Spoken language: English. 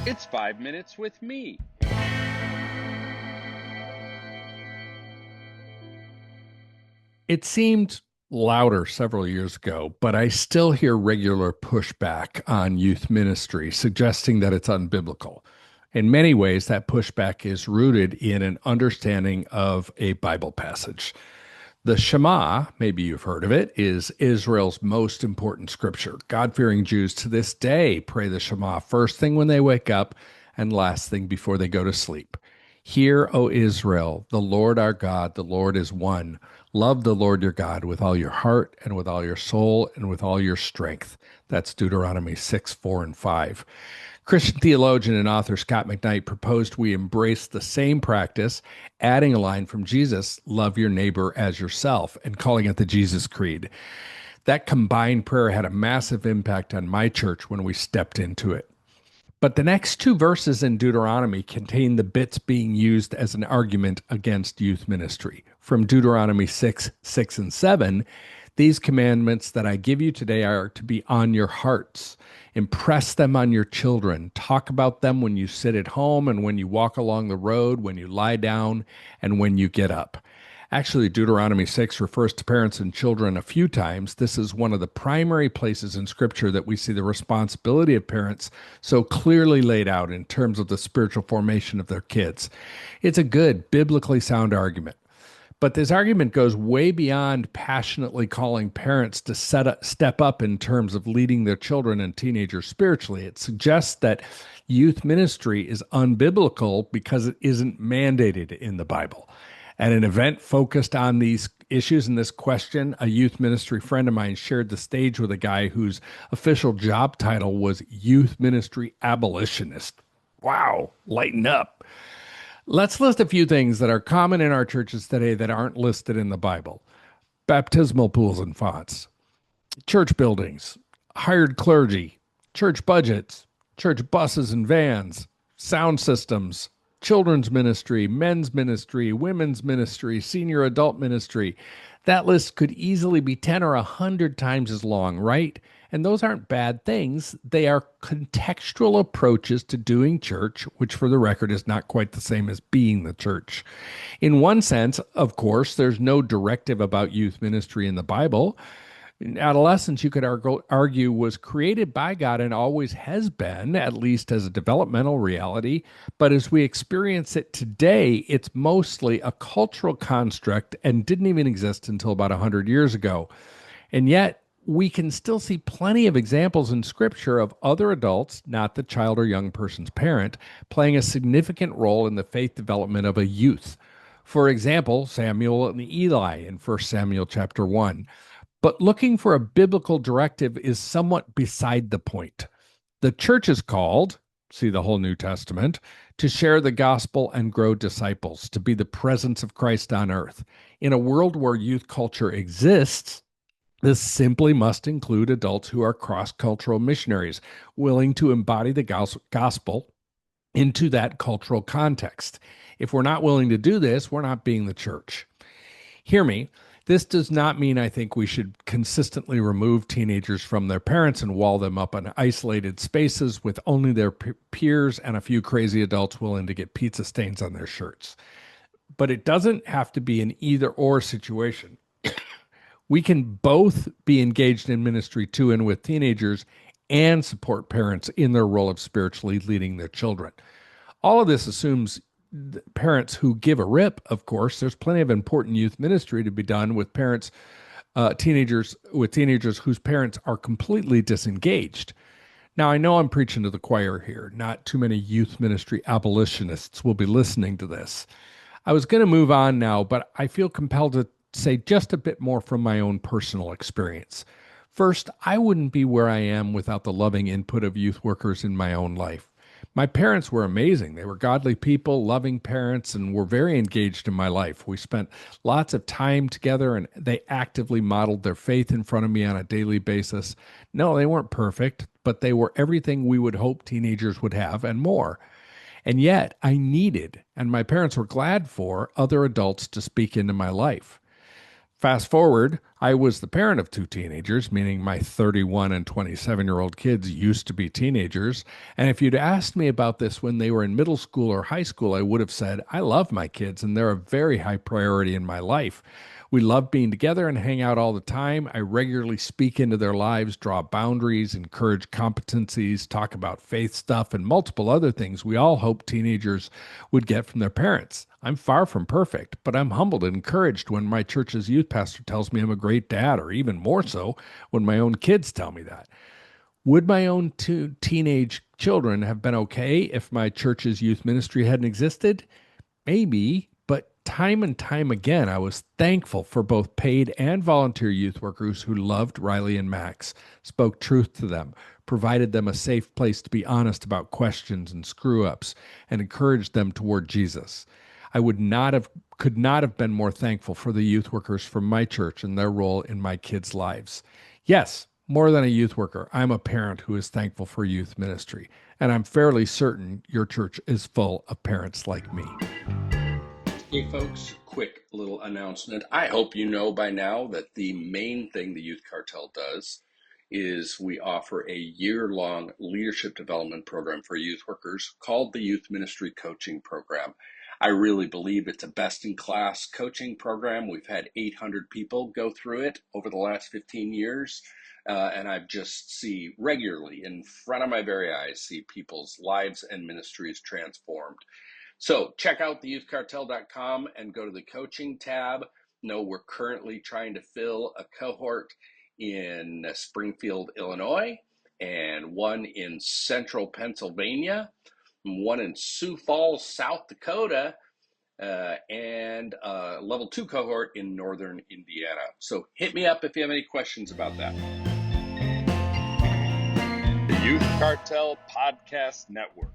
It's 5 minutes with me. It seemed louder several years ago, but I still hear regular pushback on youth ministry, suggesting that it's unbiblical. In many ways, that pushback is rooted in an understanding of a Bible passage. The Shema, maybe you've heard of it, is Israel's most important scripture. God fearing Jews to this day pray the Shema first thing when they wake up and last thing before they go to sleep. Hear, O Israel, the Lord our God, the Lord is one. Love the Lord your God with all your heart and with all your soul and with all your strength. That's Deuteronomy 6, 4, and 5. Christian theologian and author Scott McKnight proposed we embrace the same practice, adding a line from Jesus, love your neighbor as yourself, and calling it the Jesus Creed. That combined prayer had a massive impact on my church when we stepped into it. But the next two verses in Deuteronomy contain the bits being used as an argument against youth ministry. From Deuteronomy 6, 6, and 7, these commandments that I give you today are to be on your hearts. Impress them on your children. Talk about them when you sit at home and when you walk along the road, when you lie down, and when you get up. Actually, Deuteronomy 6 refers to parents and children a few times. This is one of the primary places in Scripture that we see the responsibility of parents so clearly laid out in terms of the spiritual formation of their kids. It's a good, biblically sound argument. But this argument goes way beyond passionately calling parents to step up in terms of leading their children and teenagers spiritually. It suggests that youth ministry is unbiblical because it isn't mandated in the Bible. At an event focused on these issues and this question, a youth ministry friend of mine shared the stage with a guy whose official job title was Youth Ministry Abolitionist. Wow, lighten up. Let's list a few things that are common in our churches today that aren't listed in the Bible: baptismal pools and fonts, church buildings, hired clergy, church budgets, church buses and vans, sound systems, children's ministry, men's ministry, women's ministry, senior adult ministry. That list could easily be 10 or 100 times as long, right? And those aren't bad things. They are contextual approaches to doing church, which for the record is not quite the same as being the church. In one sense, of course, there's no directive about youth ministry in the Bible. Adolescence, you could argue, was created by God and always has been, at least as a developmental reality. But as we experience it today, it's mostly a cultural construct and didn't even exist until about 100 years ago. And yet, we can still see plenty of examples in Scripture of other adults, not the child or young person's parent, playing a significant role in the faith development of a youth. For example, Samuel and Eli in 1 Samuel chapter 1. But looking for a biblical directive is somewhat beside the point. The church is called, see the whole New Testament, to share the gospel and grow disciples, to be the presence of Christ on earth. In a world where youth culture exists, this simply must include adults who are cross-cultural missionaries, willing to embody the gospel into that cultural context. If we're not willing to do this, we're not being the church. Hear me. This does not mean I think we should consistently remove teenagers from their parents and wall them up in isolated spaces with only their peers and a few crazy adults willing to get pizza stains on their shirts. But it doesn't have to be an either-or situation. We can both be engaged in ministry to and with teenagers and support parents in their role of spiritually leading their children. All of this assumes parents who give a rip. Of course, there's plenty of important youth ministry to be done with parents, teenagers whose parents are completely disengaged. Now, I know I'm preaching to the choir here. Not too many youth ministry abolitionists will be listening to this. I was going to move on now, but I feel compelled to say just a bit more from my own personal experience. First, I wouldn't be where I am without the loving input of youth workers in my own life. My parents were amazing. They were godly people, loving parents, and were very engaged in my life. We spent lots of time together, and they actively modeled their faith in front of me on a daily basis. No, they weren't perfect, but they were everything we would hope teenagers would have and more. And yet, I needed, and my parents were glad for, other adults to speak into my life. Fast forward, I was the parent of two teenagers, meaning my 31 and 27-year-old kids used to be teenagers. And if you'd asked me about this when they were in middle school or high school, I would have said, I love my kids and they're a very high priority in my life. We love being together and hang out all the time. I regularly speak into their lives, draw boundaries, encourage competencies, talk about faith stuff, and multiple other things we all hope teenagers would get from their parents. I'm far from perfect, but I'm humbled and encouraged when my church's youth pastor tells me I'm a great dad, or even more so when my own kids tell me that. Would my own two teenage children have been okay if my church's youth ministry hadn't existed? Maybe, but time and time again, I was thankful for both paid and volunteer youth workers who loved Riley and Max, spoke truth to them, provided them a safe place to be honest about questions and screw ups, and encouraged them toward Jesus. I would not have could not have been more thankful for the youth workers from my church and their role in my kids' lives. Yes, more than a youth worker, I'm a parent who is thankful for youth ministry, and I'm fairly certain your church is full of parents like me. Hey folks, quick little announcement. I hope you know by now that the main thing the Youth Cartel does is we offer a year-long leadership development program for youth workers called the Youth Ministry Coaching Program. I really believe it's a best-in-class coaching program. We've had 800 people go through it over the last 15 years, and I just see regularly in front of my very eyes, see people's lives and ministries transformed. So check out theyouthcartel.com and go to the coaching tab. No, we're currently trying to fill a cohort in Springfield, Illinois, and one in central Pennsylvania, one in Sioux Falls, South Dakota, and a level 2 cohort in northern Indiana. So hit me up if you have any questions about that. The Youth Cartel Podcast Network.